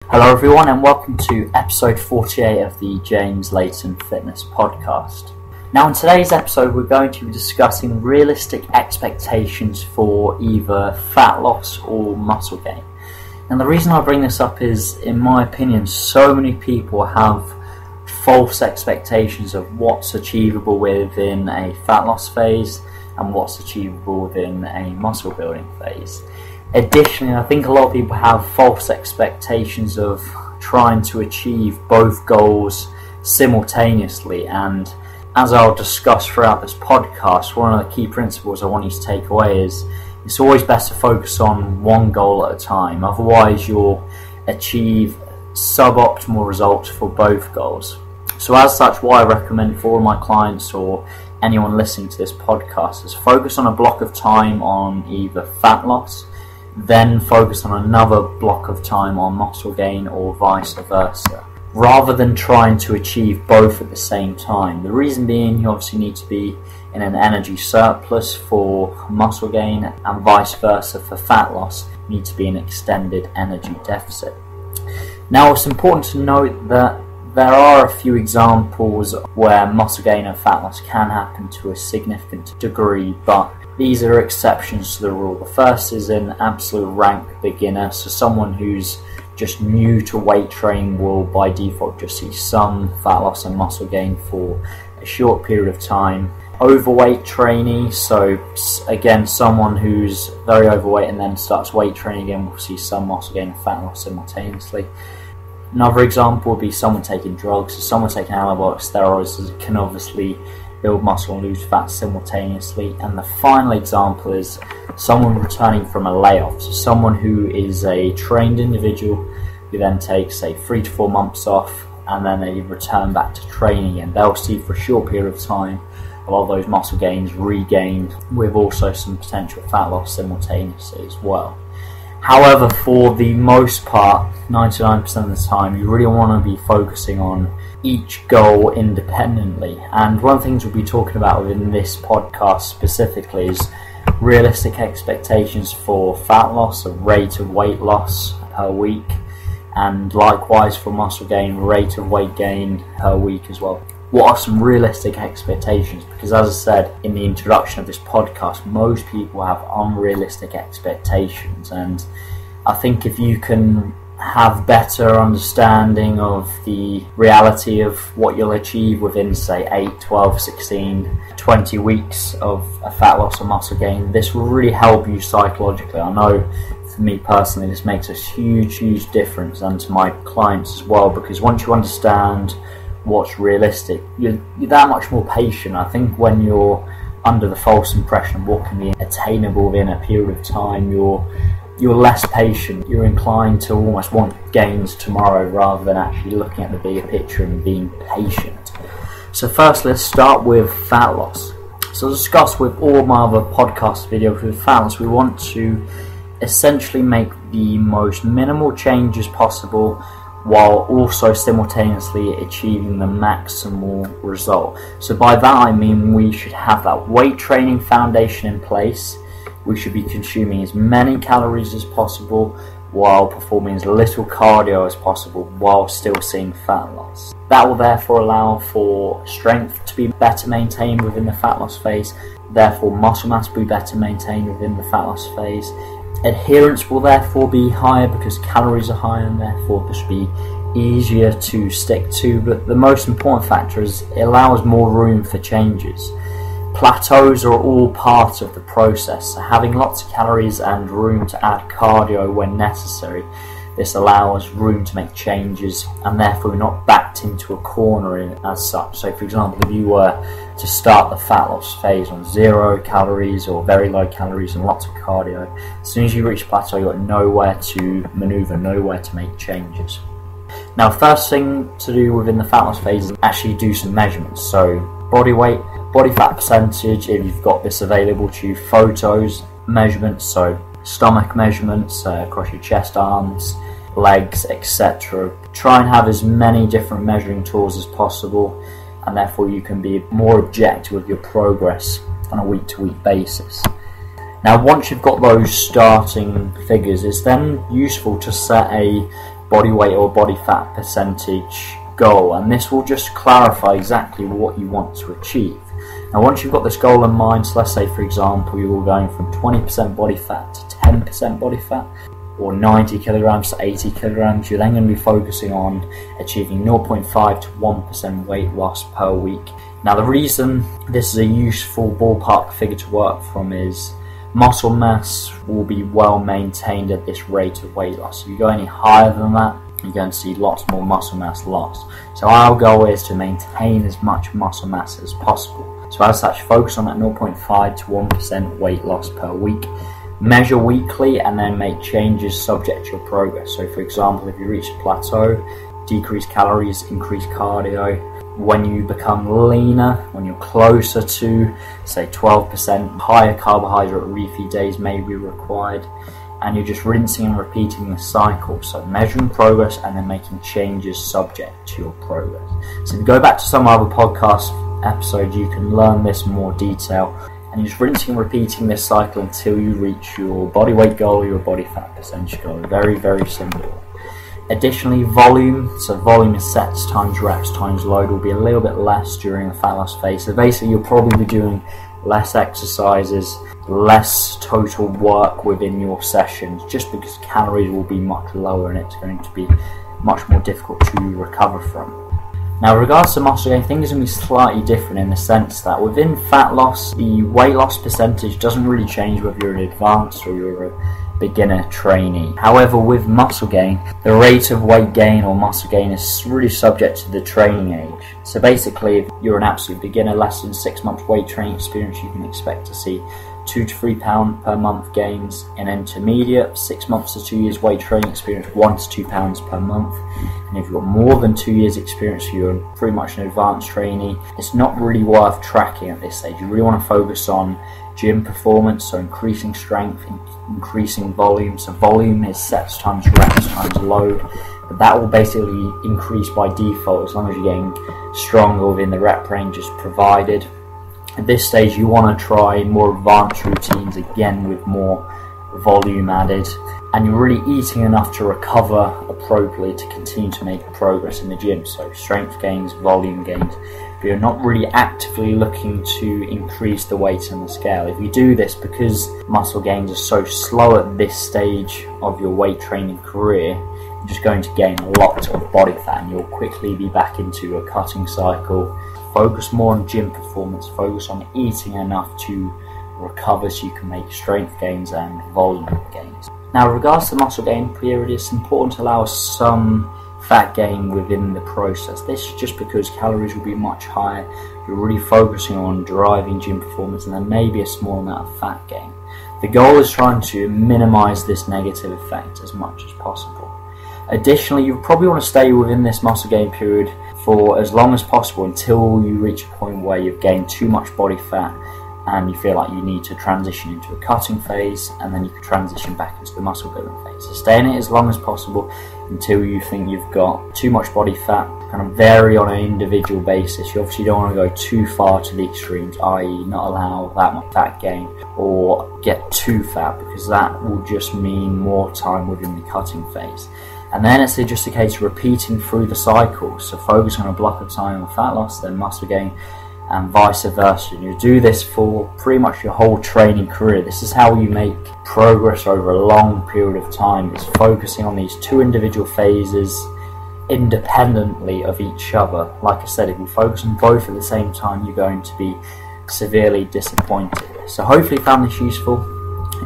Hello everyone and welcome to episode 48 of the Layton Fitness podcast. Now in today's episode we're going to be discussing realistic expectations for either fat loss or muscle gain. And the reason I bring this up is, in my opinion, so many people have false expectations of what's achievable within a fat loss phase and what's achievable within a muscle building phase. Additionally, I think a lot of people have false expectations of trying to achieve both goals simultaneously, and as I'll discuss throughout this podcast, one of the key principles I want you to take away is it's always best to focus on one goal at a time, otherwise you'll achieve suboptimal results for both goals. So as such, what I recommend for all my clients or anyone listening to this podcast is focus on a block of time on either fat loss, then focus on another block of time on muscle gain, or vice versa, rather than trying to achieve both at the same time. The reason being, you obviously need to be in an energy surplus for muscle gain, and vice versa for fat loss, you need to be in an extended energy deficit. Now it's important to note that there are a few examples where muscle gain and fat loss can happen to a significant degree, but these are exceptions to the rule. The first is an absolute rank beginner, so someone who's just new to weight training will by default just see some fat loss and muscle gain for a short period of time. Overweight trainee, so again someone who's very overweight and then starts weight training again will see some muscle gain and fat loss simultaneously. Another example would be someone taking drugs. So someone taking anabolic steroids can obviously build muscle and lose fat simultaneously. And the final example is someone returning from a layoff. So someone who is a trained individual who then takes, say, 3 to 4 months off and then they return back to training, and they'll see for a short period of time a lot of those muscle gains regained with also some potential fat loss simultaneously as well. However, for the most part, 99% of the time, you really want to be focusing on each goal independently. And one of the things we'll be talking about within this podcast specifically is realistic expectations for fat loss, a rate of weight loss per week, and likewise for muscle gain, rate of weight gain per week as well. What are some realistic expectations? Because as I said in the introduction of this podcast, most people have unrealistic expectations, and I think if you can have better understanding of the reality of what you'll achieve within, say, 8, 12, 16, 20 weeks of a fat loss or muscle gain, this will really help you psychologically. I know for me personally this makes a huge difference, and to my clients as well, because once you understand what's realistic, you're that much more patient. I think when you're under the false impression of what can be attainable within a period of time, you're less patient. You're inclined to almost want gains tomorrow rather than actually looking at the bigger picture and being patient. So first, let's start with fat loss. So as discussed with all my other podcast videos with fat loss, we want to essentially make the most minimal changes possible while also simultaneously achieving the maximal result. So by that I mean we should have that weight training foundation in place. We should be consuming as many calories as possible while performing as little cardio as possible while still seeing fat loss. That will therefore allow for strength to be better maintained within the fat loss phase, therefore muscle mass will be better maintained within the fat loss phase. Adherence will therefore be higher because calories are higher, and therefore this will be easier to stick to. But the most important factor is it allows more room for changes. Plateaus are all part of the process, so having lots of calories and room to add cardio when necessary, this allows room to make changes, and therefore you're not backed into a corner as such. So for example, if you were to start the fat loss phase on 0 calories or very low calories and lots of cardio, as soon as you reach plateau, you've got nowhere to maneuver, nowhere to make changes. Now, first thing to do within the fat loss phase is actually do some measurements. So body weight, body fat percentage, if you've got this available to you, photos, measurements, so stomach measurements across your chest, arms, legs, etc. Try and have as many different measuring tools as possible, and therefore you can be more objective with your progress on a week-to-week basis. Now, once you've got those starting figures, it's then useful to set a body weight or body fat percentage goal, and this will just clarify exactly what you want to achieve. Now once you've got this goal in mind, so let's say for example you're going from 20% body fat to 10% body fat, or 90 kilograms to 80 kilograms, you're then going to be focusing on achieving 0.5 to 1% weight loss per week. Now the reason this is a useful ballpark figure to work from is muscle mass will be well maintained at this rate of weight loss. If you go any higher than that, you're going to see lots more muscle mass loss. So our goal is to maintain as much muscle mass as possible. So as such, focus on that 0.5 to 1% weight loss per week. Measure weekly and then make changes subject to your progress. So for example, if you reach a plateau, decrease calories, increase cardio. When you become leaner, when you're closer to say 12%, higher carbohydrate refeed days may be required, and you're just rinsing and repeating the cycle. So measuring progress and then making changes subject to your progress. So if you go back to some other podcast episodes, you can learn this in more detail, and you're just rinsing and repeating this cycle until you reach your body weight goal or your body fat percentage goal. Very, very simple. Additionally, volume, so volume is sets times reps times load, will be a little bit less during the fat loss phase. So basically you'll probably be doing less exercises, less total work within your sessions, just because calories will be much lower and it's going to be much more difficult to recover from. Now in regards to muscle gain, things are going to be slightly different in the sense that within fat loss, the weight loss percentage doesn't really change whether you're an advanced or you're a beginner trainee. However, with muscle gain, the rate of weight gain or muscle gain is really subject to the training age. So basically, if you're an absolute beginner, less than 6 months weight training experience, you can expect to see 2 to 3 pound per month gains. In intermediate, 6 months to 2 years weight training experience, 1 to 2 pounds per month. And if you've got more than 2 years experience, you're pretty much an advanced trainee. It's not really worth tracking at this stage. You really want to focus on gym performance, so increasing strength, increasing volume. So volume is sets times reps times load, but that will basically increase by default as long as you're getting stronger within the rep ranges provided. At this stage you want to try more advanced routines, again with more volume added, and you're really eating enough to recover appropriately to continue to make progress in the gym. So strength gains, volume gains, but you're not really actively looking to increase the weight on the scale. If you do this, because muscle gains are so slow at this stage of your weight training career, you're just going to gain a lot of body fat and you'll quickly be back into a cutting cycle. Focus more on gym performance, focus on eating enough to recover so you can make strength gains and volume gains. Now in regards to the muscle gain period, it's important to allow some fat gain within the process. This is just because calories will be much higher. You're really focusing on driving gym performance and then maybe a small amount of fat gain. The goal is trying to minimize this negative effect as much as possible. Additionally, you probably want to stay within this muscle gain period for as long as possible until you reach a point where you've gained too much body fat and you feel like you need to transition into a cutting phase, and then you can transition back into the muscle building phase. So stay in it as long as possible until you think you've got too much body fat. Kind of vary on an individual basis. You obviously don't want to go too far to the extremes, i.e. not allow that much fat gain or get too fat, because that will just mean more time within the cutting phase. And then it's just a case of repeating through the cycle. So focus on a block of time on fat loss, then muscle gain, and vice versa. And you do this for pretty much your whole training career. This is how you make progress over a long period of time. It's focusing on these two individual phases independently of each other. Like I said, if you focus on both at the same time, you're going to be severely disappointed. So hopefully you found this useful.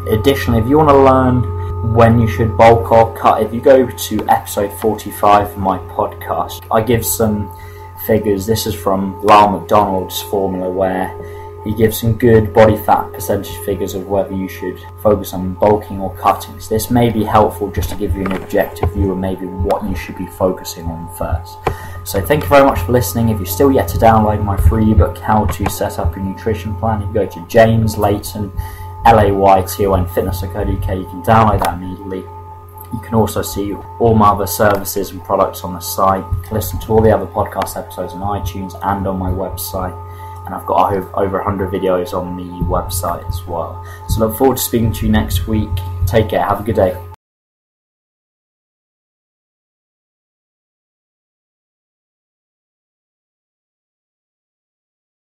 Additionally, if you want to learn when you should bulk or cut, if you go to episode 45 of my podcast, I give some figures. This is from Lyle McDonald's formula, where he gives some good body fat percentage figures of whether you should focus on bulking or cutting. So this may be helpful just to give you an objective view of maybe what you should be focusing on first. So thank you very much for listening. If you're still yet to download my free ebook, How to Set Up Your Nutrition Plan, you can go to James Layton, Layton Fitness.co.uk. You can download that immediately. You can also see all my other services and products on the site. Listen to all the other podcast episodes on iTunes and on my website. And I've got over 100 videos on the website as well. So look forward to speaking to you next week. Take care. Have a good day.